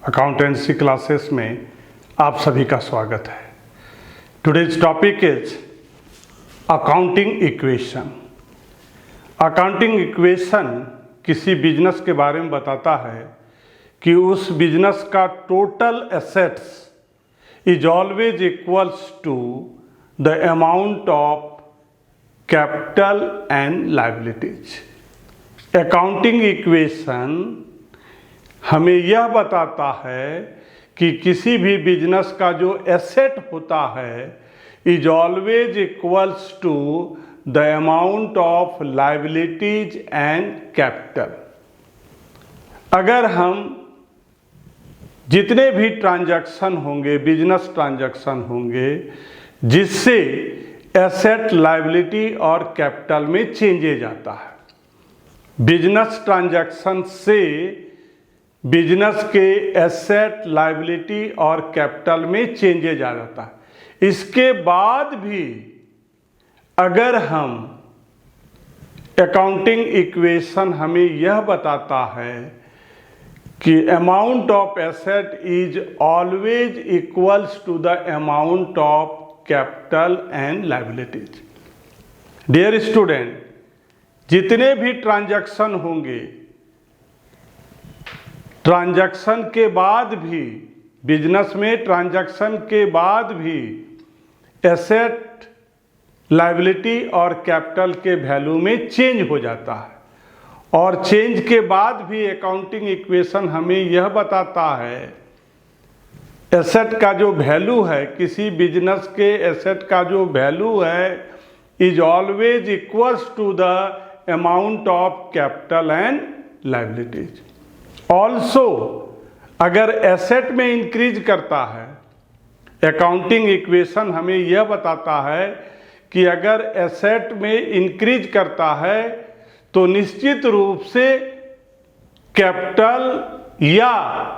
Accountancy classes में आप सभी का स्वागत है। Today's topic is accounting equation. Accounting equation किसी बिजनेस के बारे में बताता है कि उस बिजनेस का total assets is always equals to the amount of capital and liabilities. Accounting equation हमें यह बताता है कि किसी भी बिजनेस का जो एसेट होता है is always equals to the amount of liabilities and capital. अगर हम जितने भी ट्रांजैक्शन होंगे, बिजनेस ट्रांजैक्शन होंगे, जिससे एसेट, लायबिलिटी और कैपिटल में चेंजेज आता है, बिजनेस ट्रांजैक्शन से बिजनेस के एसेट, लायबिलिटी और कैपिटल में चेंजेज आ जाता है। इसके बाद भी अगर हम अकाउंटिंग इक्वेशन हमें यह बताता है कि amount of asset is always equals to the amount of capital and liabilities. Dear student, जितने भी ट्रांजैक्शन होंगे, ट्रांजैक्शन के बाद भी, बिजनेस में ट्रांजैक्शन के बाद भी एसेट, लायबिलिटी और कैपिटल के वैल्यू में चेंज हो जाता है। और चेंज के बाद भी अकाउंटिंग इक्वेशन हमें यह बताता है एसेट का जो वैल्यू है, किसी बिजनेस के एसेट का जो वैल्यू है is always equals to the amount of capital and liabilities. Also अगर एसेट में इंक्रीज करता है, अकाउंटिंग इक्वेशन हमें यह बताता है कि अगर एसेट में इंक्रीज करता है तो निश्चित रूप से कैपिटल या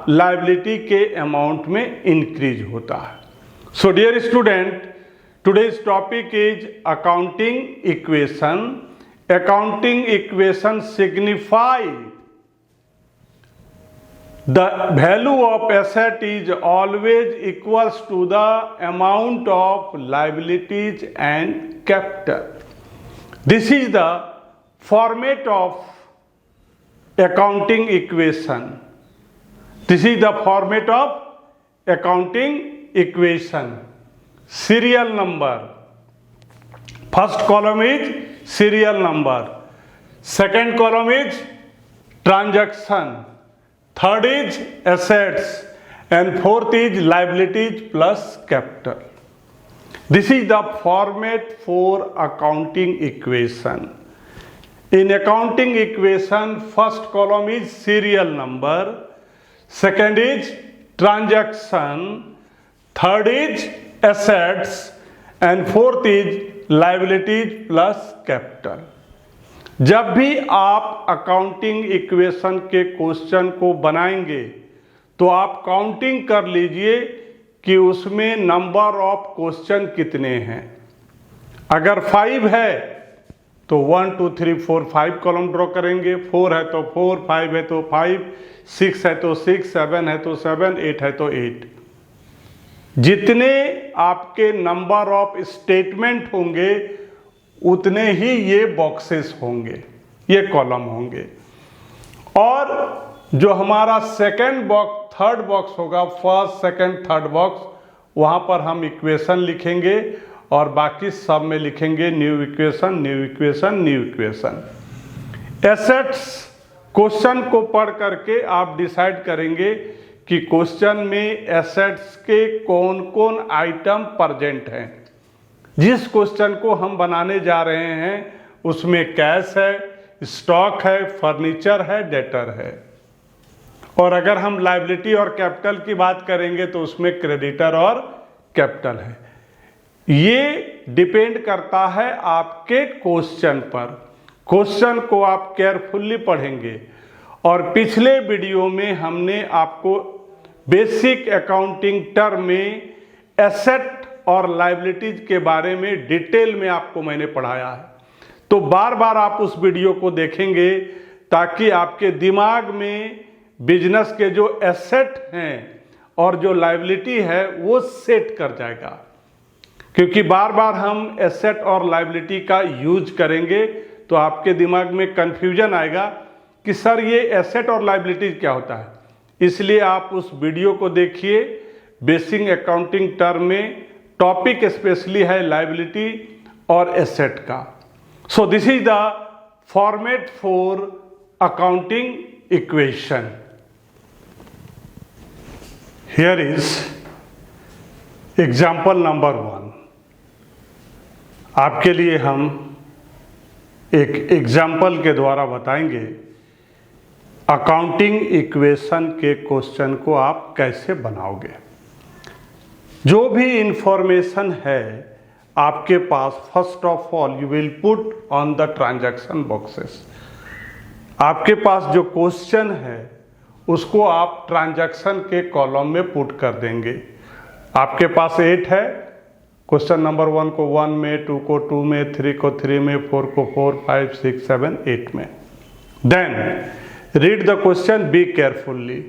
लायबिलिटी के अमाउंट में इंक्रीज होता है। So dear student, today's topic is accounting equation. Accounting equation signify the value of asset is always equals to the amount of liabilities and capital. This is the format of accounting equation. This is the format of accounting equation. Serial number. First column is serial number. Second column is transaction. Third is assets and fourth is liabilities plus capital. This is the format for accounting equation. In accounting equation, first column is serial number, second is transaction, third is assets and fourth is liabilities plus capital. जब भी आप accounting equation के question को बनाएंगे तो आप counting कर लीजिए कि उसमें नंबर ऑफ क्वेश्चन कितने हैं। अगर 5 है तो 1 2 3 4 5 कॉलम ड्रॉ करेंगे, 4 है तो 4, 5 है तो 5, 6 है तो 6, 7 है तो 7, 8 है तो 8। जितने आपके नंबर ऑफ स्टेटमेंट होंगे उतने ही ये बॉक्सेस होंगे, ये कॉलम होंगे। और जो हमारा सेकंड बॉक्स, थर्ड बॉक्स होगा, फर्स्ट, सेकंड, थर्ड बॉक्स, वहाँ पर हम इक्वेशन लिखेंगे और बाकी सब में लिखेंगे new equation, new equation, new equation. Assets question को पढ़ करके आप डिसाइड करेंगे कि क्वेश्चन में एसेट्स के कौन कौन आइटम प्रेजेंट हैं। जिस क्वेश्चन को हम बनाने जा रहे हैं उसमें कैश है, स्टॉक है, फर्नीचर है, डेटर है। और अगर हम लायबिलिटी और कैपिटल की बात करेंगे तो उसमें क्रेडिटर और कैपिटल है। ये डिपेंड करता है आपके क्वेश्चन पर। क्वेश्चन को आप केयरफुल्ली पढ़ेंगे। और पिछले वीडियो में हमने आपको बेसिक अकाउंटिंग टर्म में एसेट और लायबिलिटीज के बारे में डिटेल में आपको मैंने पढ़ाया है। तो बार बार आप उस वीडियो को देखेंगे ताकि आपके दिमाग में बिजनेस के जो एसेट हैं और जो लायबिलिटी है वो सेट कर जाएगा, क्योंकि बार बार हम एसेट और लायबिलिटी का यूज करेंगे तो आपके दिमाग में कंफ्यूजन आएगा कि सर ये एसेट और लायबिलिटी क्या होता है। इसलिए आप उस वीडियो को देखिए, बेसिक अकाउंटिंग टर्म में टॉपिक स्पेशली है लायबिलिटी और एसेट का। So this is the format for accounting equation. Here is example number 1। आपके लिए हम एक एग्जाम्पल के द्वारा बताएंगे अकाउंटिंग इक्वेशन के क्वेश्चन को आप कैसे बनाओगे। जो भी इंफॉर्मेशन है आपके पास, first of all you will put on the transaction boxes. आपके पास जो क्वेश्चन है उसको आप ट्रांजैक्शन के कॉलम में पुट कर देंगे। आपके पास 8 है, क्वेश्चन नंबर 1 को 1 में, 2 को 2 में, 3 को 3 में, 4 को 4, 5, 6, 7, 8 में। Then read the question, be carefully.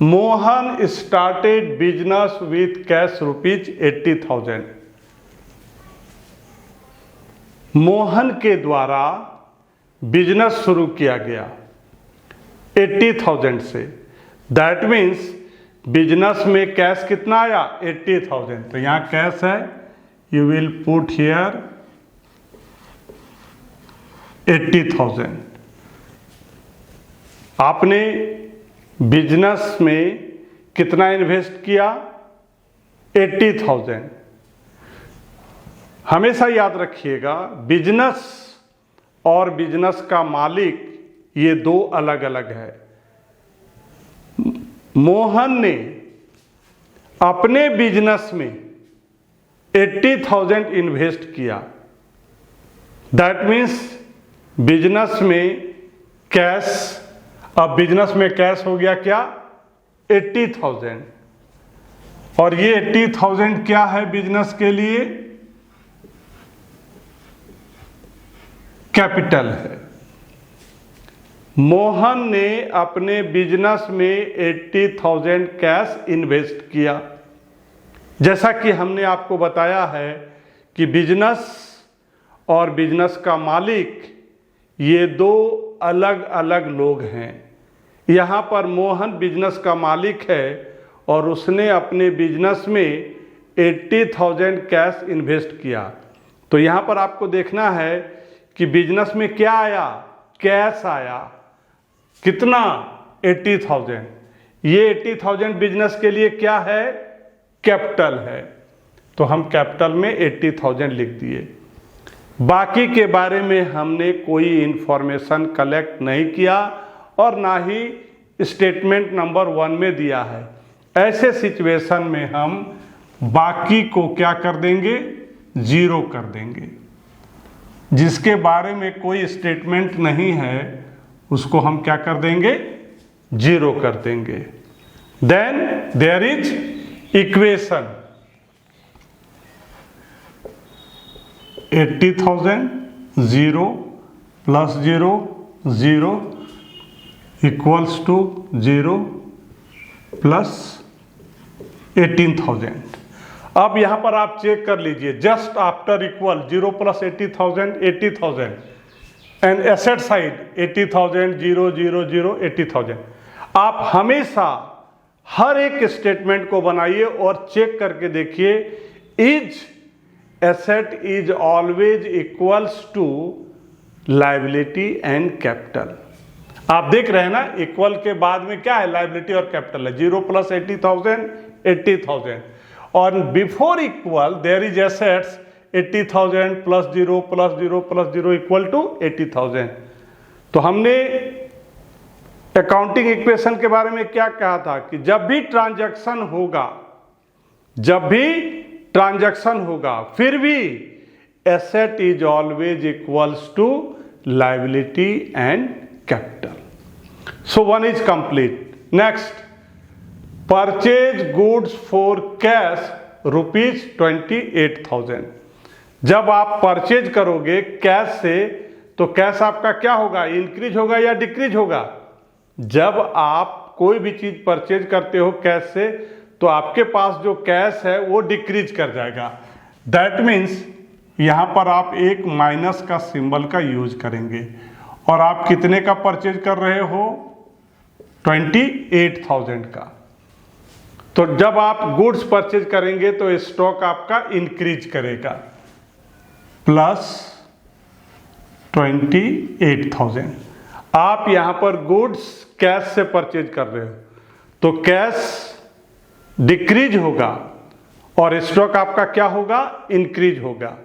Mohan started business with cash rupees 80,000। Mohan के द्वारा बिजनेस शुरू किया गया 80,000 से। दैट मीन्स बिजनेस में कैश कितना आया? 80,000। तो यहां कैश है, यू विल पुट हियर 80,000। आपने बिजनेस में कितना इन्वेस्ट किया? 80,000। हमेशा याद रखिएगा, बिजनेस और बिजनेस का मालिक ये दो अलग अलग है। मोहन ने अपने बिजनेस में 80,000 इन्वेस्ट किया। दैट मीन्स बिजनेस में कैश, अब बिजनेस में कैश हो गया क्या? 80,000। और ये 80,000 क्या है बिजनेस के लिए? कैपिटल है। मोहन ने अपने बिजनेस में 80,000 कैश इन्वेस्ट किया। जैसा कि हमने आपको बताया है कि बिजनेस और बिजनेस का मालिक ये दो अलग अलग लोग हैं। यहाँ पर मोहन बिजनेस का मालिक है और उसने अपने बिजनेस में 80,000 कैश इन्वेस्ट किया। तो यहाँ पर आपको देखना है कि बिजनेस में क्या आया? कैश आया। कितना? 80,000। ये 80,000 बिजनेस के लिए क्या है? कैपिटल है। तो हम कैपिटल में 80,000 लिख दिए। बाकी के बारे में हमने कोई इंफॉर्मेशन कलेक्ट नहीं किया और ना ही स्टेटमेंट नंबर 1 में दिया है। ऐसे सिचुएशन में हम बाकी को क्या कर देंगे? 0 कर देंगे। जिसके बारे में कोई स्टेटमेंट नहीं है उसको हम क्या कर देंगे? 0 कर देंगे। Then there is equation. 80,000 0 plus 0 0 equals to 0 plus 18,000। अब यहां पर आप चेक कर लीजिए, just after equal 0 plus 80,000 80,000 and asset side 80,000 0 0 0 80,000। आप हमेशा हर एक स्टेटमेंट को बनाइए और चेक करके देखिए, is asset is always equals to liability and capital. आप देख रहे हैं ना, इक्वल के बाद में क्या है? लायबिलिटी और कैपिटल है। 0 प्लस 80,000 80,000 और before equal there is assets 80,000 plus 0 plus 0 plus 0 equal to 80,000। तो हमने अकाउंटिंग इक्वेशन के बारे में क्या कहा था कि जब भी ट्रांजैक्शन होगा फिर भी asset is always equals to liability and capital. So 1 is complete. Next, purchase goods for cash rupees 28,000। जब आप परचेज करोगे कैश से तो कैश आपका क्या होगा? इंक्रीज होगा या डिक्रीज होगा? जब आप कोई भी चीज परचेज करते हो कैश से, तो आपके पास जो कैश है वो डिक्रीज कर जाएगा। दैट मीन्स यहाँ पर आप एक माइनस का सिंबल का यूज करेंगे। और आप कितने का परचेज कर रहे हो? 28,000 का। तो जब आप गुड्स परचेज करेंगे तो स्टॉक आपका इंक्रीज करेगा, प्लस 28,000। आप यहां पर गुड्स कैश से परचेज कर रहे हो तो कैश डिक्रीज होगा और स्टॉक आपका क्या होगा? इंक्रीज होगा।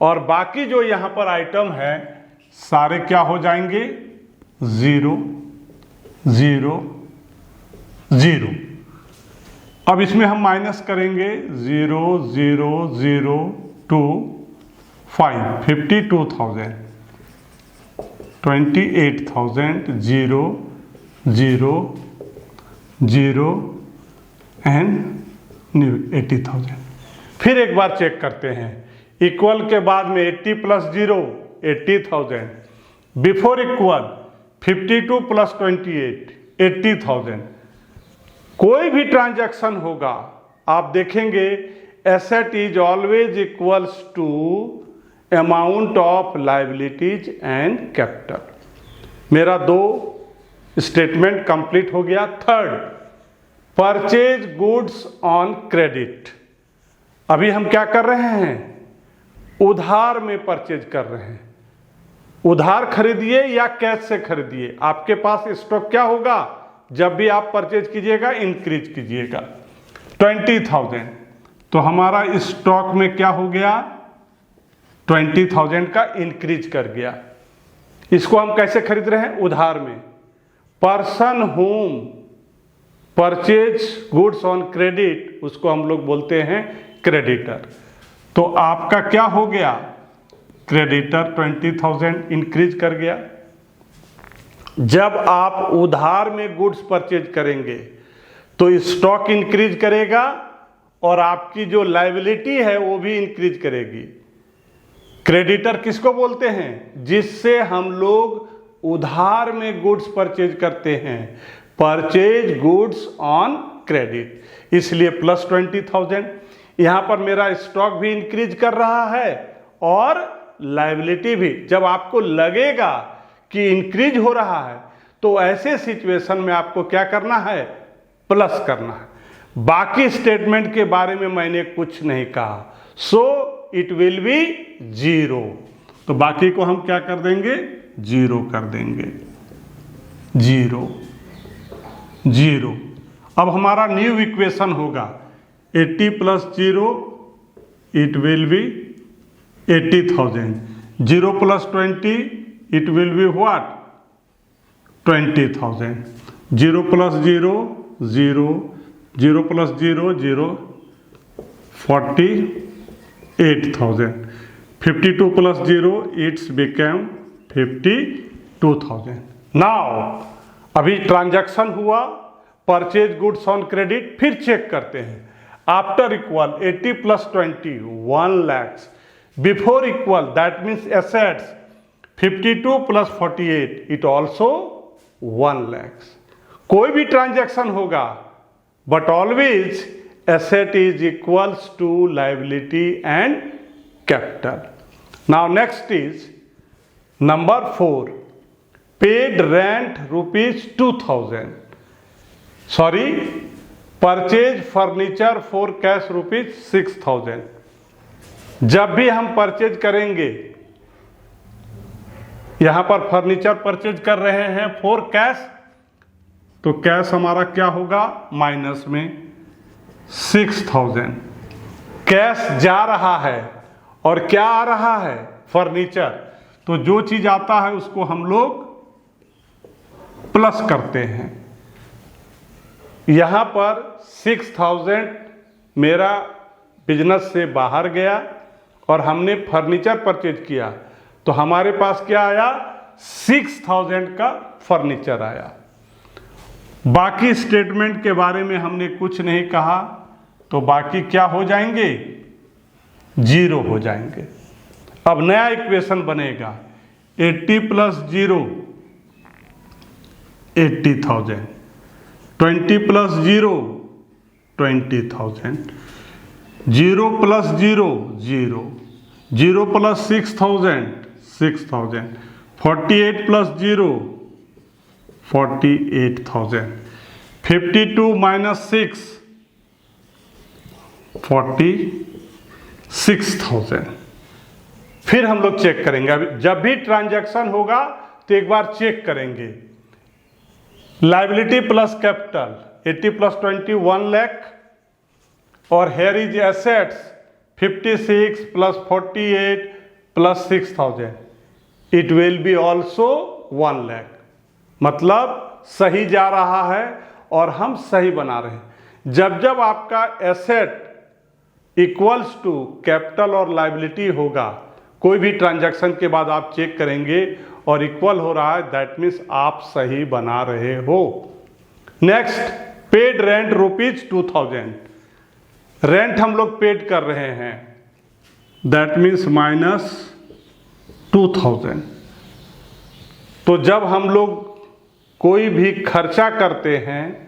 और बाकी जो यहां पर आइटम है सारे क्या हो जाएंगे? 0 0 0। अब इसमें हम माइनस करेंगे 0 0 0 2 5 52,000 28,000 0 0 0 एंड 80,000। फिर एक बार चेक करते हैं। इक्वल के बाद में 80 प्लस 0 80,000, बिफोर इक्वल 52 प्लस 28 80,000। कोई भी ट्रांजैक्शन होगा आप देखेंगे asset is always equals to amount of liabilities and capital. मेरा 2 स्टेटमेंट कंप्लीट हो गया। Third, purchase goods on credit. अभी हम क्या कर रहे हैं? उधार में परचेज कर रहे हैं। उधार खरीदिए या कैश से खरीदिए, आपके पास स्टॉक क्या होगा? जब भी आप परचेज कीजिएगा इंक्रीज कीजिएगा। 20,000, तो हमारा स्टॉक में क्या हो गया? 20,000 का इंक्रीज कर गया। इसको हम कैसे खरीद रहे हैं? उधार में। Person home purchase goods on credit, उसको हम लोग बोलते हैं क्रेडिटर। तो आपका क्या हो गया? क्रेडिटर 20,000 इंक्रीज कर गया। जब आप उधार में गुड्स परचेज करेंगे तो स्टॉक इंक्रीज करेगा और आपकी जो लायबिलिटी है वो भी इंक्रीज करेगी। क्रेडिटर किसको बोलते हैं? जिससे हम लोग उधार में गुड्स परचेज करते हैं, परचेज गुड्स ऑन क्रेडिट, इसलिए प्लस 20,000। यहां पर मेरा स्टॉक भी इंक्रीज कर रहा है और लायबिलिटी भी। जब आपको लगेगा कि इंक्रीज हो रहा है तो ऐसे सिचुएशन में आपको क्या करना है? प्लस करना है। बाकी स्टेटमेंट के बारे में मैंने कुछ नहीं कहा, सो इट विल बी 0। तो बाकी को हम क्या कर देंगे? 0 कर देंगे। 0 0। अब हमारा न्यू इक्वेशन होगा 80 plus 0 it will B 80,000, 0 plus 20 it will be what? 20,000, 0 plus 0 0, 0 plus 0 0, 48,000, 52 plus 0 it's become 52,000। Now अभी ट्रांजैक्शन हुआ, परचेज गुड्स ऑन क्रेडिट। फिर चेक करते हैं। After equal 80 plus 20 1 lakhs, before equal that means assets 52 plus 48 it also 1 lakhs। कोई भी transaction होगा but always asset is equals to liability and capital. Now next is number 4, paid rent ₹2,000, sorry purchase furniture for cash ₹6,000। जब भी हम purchase करेंगे, यहां पर furniture purchase कर रहे हैं फॉर कैश, तो कैश हमारा क्या होगा? माइनस में 6,000। कैश जा रहा है और क्या आ रहा है? फर्नीचर। तो जो चीज आता है उसको हम लोग प्लस करते हैं। यहां पर 6,000 मेरा बिजनेस से बाहर गया और हमने फर्नीचर परचेज किया, तो हमारे पास क्या आया? 6,000 का फर्नीचर आया। बाकी स्टेटमेंट के बारे में हमने कुछ नहीं कहा, तो बाकी क्या हो जाएंगे? 0 हो जाएंगे। अब नया इक्वेशन बनेगा 80 plus 0 80,000, 20 plus 0, 20,000, 0 plus 0, 0, 0 plus 6,000, 6,000, 48 plus 0, 48,000, 52 minus 6, 46,000। फिर हम लोग चेक करेंगे, अभी जब भी ट्रांजैक्शन होगा तो एक बार चेक करेंगे। Liability plus capital 80 plus 20 1 lakh, और here is assets 56 plus 48 plus 6,000, it will be also 1 lakh. मतलब सही जा रहा है और हम सही बना रहे हैं। जब जब आपका एसेट इक्वल्स टू कैपिटल और लाइबिलिटी होगा, कोई भी ट्रांजैक्शन के बाद आप चेक करेंगे और इक्वल हो रहा है, दैट मीन्स आप सही बना रहे हो। Next, paid rent rupees 2000, rent हम लोग पेड कर रहे हैं, दैट मीन्स माइनस 2000। तो जब हम लोग कोई भी खर्चा करते हैं,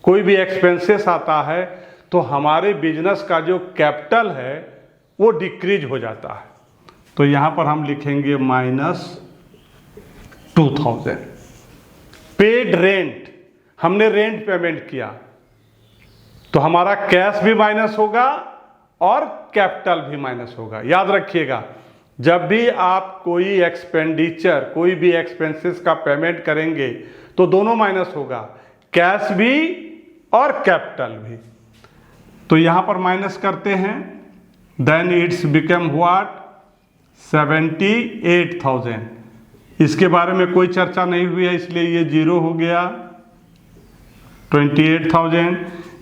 कोई भी एक्सपेंसेस आता है, तो हमारे बिजनेस का जो कैपिटल है वो डिक्रीज हो जाता है। तो यहाँ पर हम लिखेंगे माइनस 2000। पेड रेंट, हमने रेंट पेमेंट किया तो हमारा कैश भी माइनस होगा और कैपिटल भी माइनस होगा। याद रखिएगा, जब भी आप कोई एक्सपेंडिचर, कोई भी एक्सपेंसेस का पेमेंट करेंगे तो दोनों माइनस होगा, कैश भी और कैपिटल भी। तो यहां पर माइनस करते हैं, देन इट्स बिकम व्हाट 78,000। इसके बारे में कोई चर्चा नहीं हुई है, इसलिए ये जीरो हो गया। 28,000,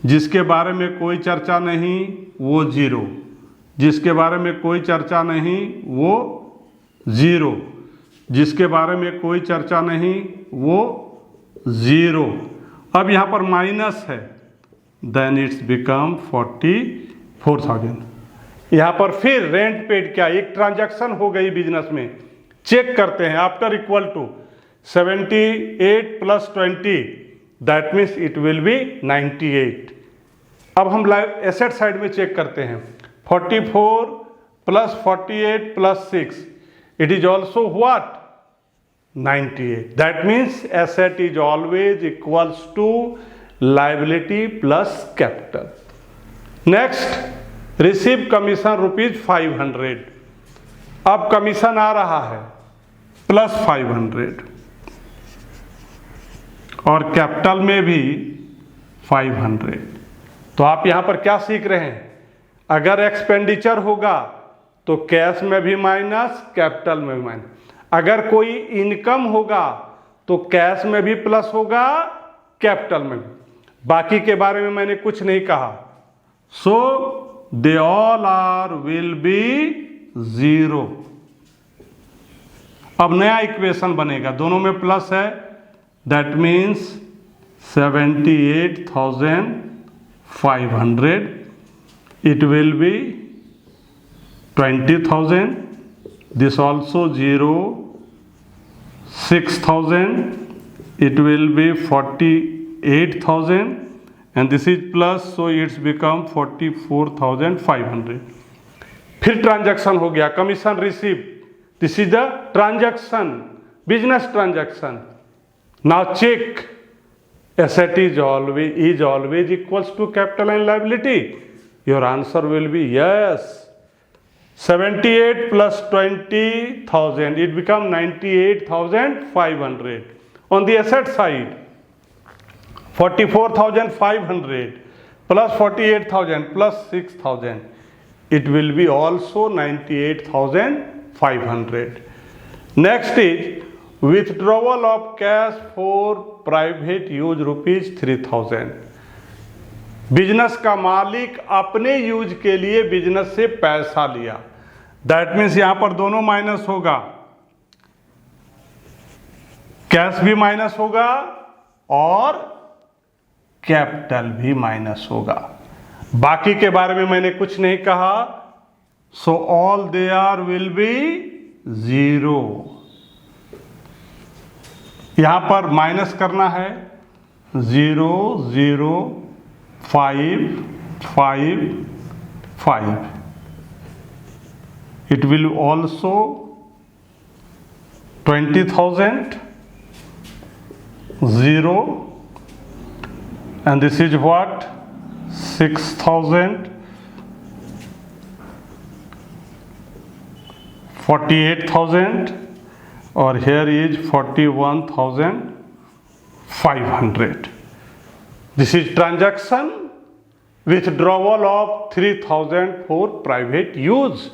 जिसके बारे में कोई चर्चा नहीं वो जीरो, जिसके बारे में कोई चर्चा नहीं वो जीरो, जिसके बारे में कोई चर्चा नहीं वो जीरो। अब यहाँ पर माइनस है, देन इट्स बिकम 44,000। यहाँ पर फिर रेंट पेड क्या, एक ट्रांजैक्शन हो गई बिजनेस में, चेक करते हैं। After equal to 78 plus 20, that means it will be 98। अब हम एसेट साइड में चेक करते हैं, 44 plus 48 plus 6, it is also what 98। That means asset is always equals to liability plus capital. Next, receive commission rupees 500। अब commission आ रहा है plus 500 और capital में भी 500। तो आप यहां पर क्या सीख रहे हैं, अगर एक्सपेंडिचर होगा तो कैश में भी माइनस, कैपिटल में भी माइनस। अगर कोई इनकम होगा तो कैश में भी प्लस होगा, कैपिटल में भी। बाकी के बारे में मैंने कुछ नहीं कहा। So they all are will be zero. अब नया इक्वेशन बनेगा, दोनों में प्लस है, that means 78,500, it will be 20,000, this also 0, 6,000, it will be 48,000, and this is plus, so it's become 44,500. फिर ट्रांजैक्शन हो गया, commission receive, this is the transaction, business transaction. Now check, asset is always equals to capital and liability. Your answer will be yes. 78 plus 20,000, it become 98,500. On the asset side, 44,500 plus 48,000 plus 6,000, it will be also 98,500. Next is withdrawal of cash for private use rupees 3,000. Business का मालिक अपने use के लिए business से पैसा लिया, that means यहां पर दोनों माइनस होगा, कैश भी माइनस होगा और कैपिटल भी माइनस होगा। बाकी के बारे में मैंने कुछ नहीं कहा। So all they are will be zero. यहाँ पर माइनस करना है 0 0 5 5 5. It will also 20,000 0, and this is what 6,000 48,000, or here is 41,500. This is transaction withdrawal of 3,000 for private use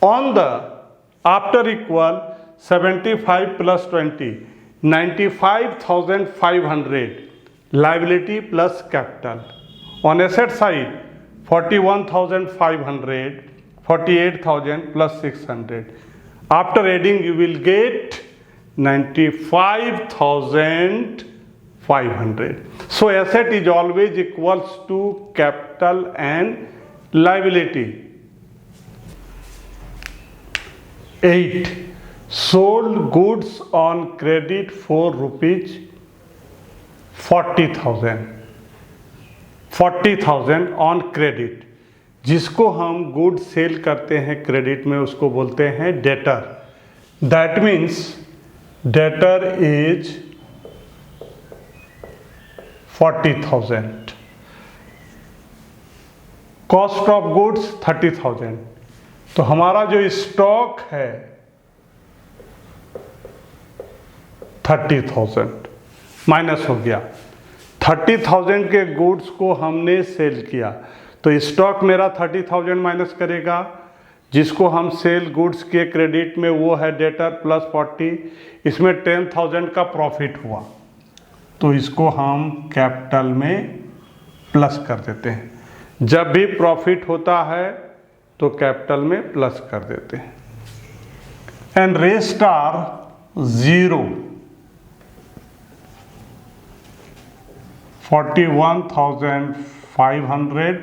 on the after equal 75 plus 20 95,500 liability plus capital. On asset side 41,500 48,000 plus 600. After adding you will get 95,500. So asset is always equals to capital and liability. 8. Sold goods on credit for rupees 40,000. 40,000 on credit. जिसको हम good cell करते हैं credit में उसको बोलते हैं debtor. That means debtor is 40,000. Cost of goods 30,000. तो हमारा जो स्टॉक है 30,000 माइनस हो गया. 30,000 के गुड्स को हमने सेल किया तो स्टॉक मेरा 30,000 माइनस करेगा. जिसको हम सेल गुड्स के क्रेडिट में वो है डेटर प्लस 40. इसमें 10,000 का प्रॉफिट हुआ तो इसको हम कैपिटल में प्लस कर देते हैं. जब भी प्रॉफिट होता है तो कैपिटल में प्लस कर देते हैं. And rest are 0. 41,500.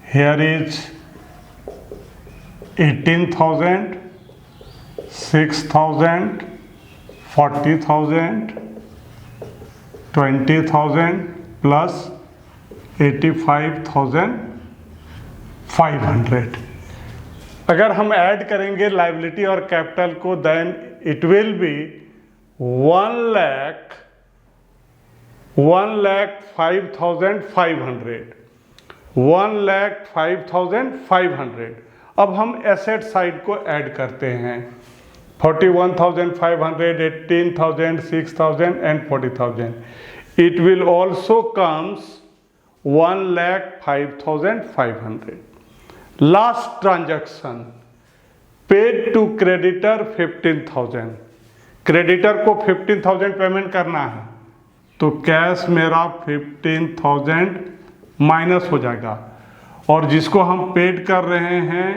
Here is 18,000, 6,000, 40,000, 20,000 plus 85,500. अगर हम ऐड करेंगे लायबिलिटी और कैपिटल को देन इट विल बी 1,05,500. 1,05,500. अब हम एसेट साइड को ऐड करते हैं. 41,500, 18,000, 6,000 and 40,000. It will also comes 1,05,500. Last transaction paid to creditor 15,000. Creditor को 15,000 पेमेंट करना है तो कैश मेरा 15,000 माइनस हो जाएगा और जिसको हम पेड कर रहे हैं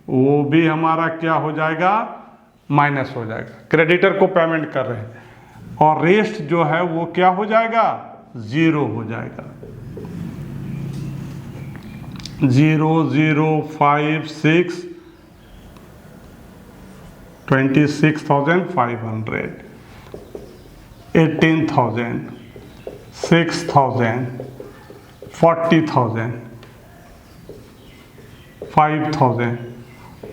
वो भी हमारा क्या हो जाएगा माइनस हो जाएगा. क्रेडिटर को पेमेंट कर रहे हैं और रेस्ट जो है वो क्या हो जाएगा 0 हो जाएगा. 0 0 5 6 26,500 18,000 6,000 40,000 5,000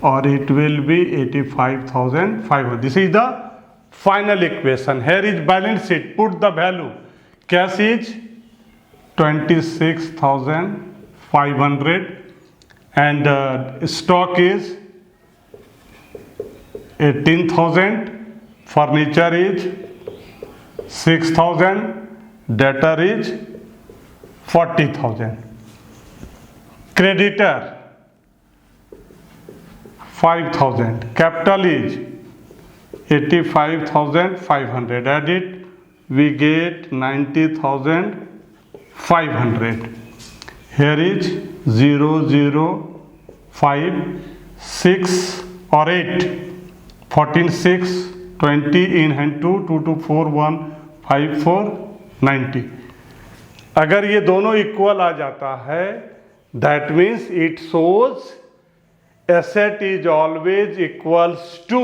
or it will be 85,500. This is the final equation. Here is balance sheet. Put the value. Cash is 26,500 and stock is 18,000. Furniture is 6,000. Debtor is 40,000. Creditor 5,000. Capital is 85,500. Add it, we get 90,500. Here is 0 0 5 6 or 8 14 6 20 in hand 2 2 2 4 1 5 4 90. अगर ये दोनों equal आ जाता है that means it shows asset is always equals to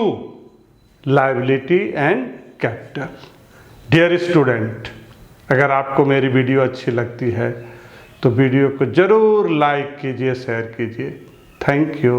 liability and capital. Dear student, अगर आपको मेरी video अच्छी लगती है तो वीडियो को ज़रूर लाइक कीजिए, शेयर कीजिए। Thank you.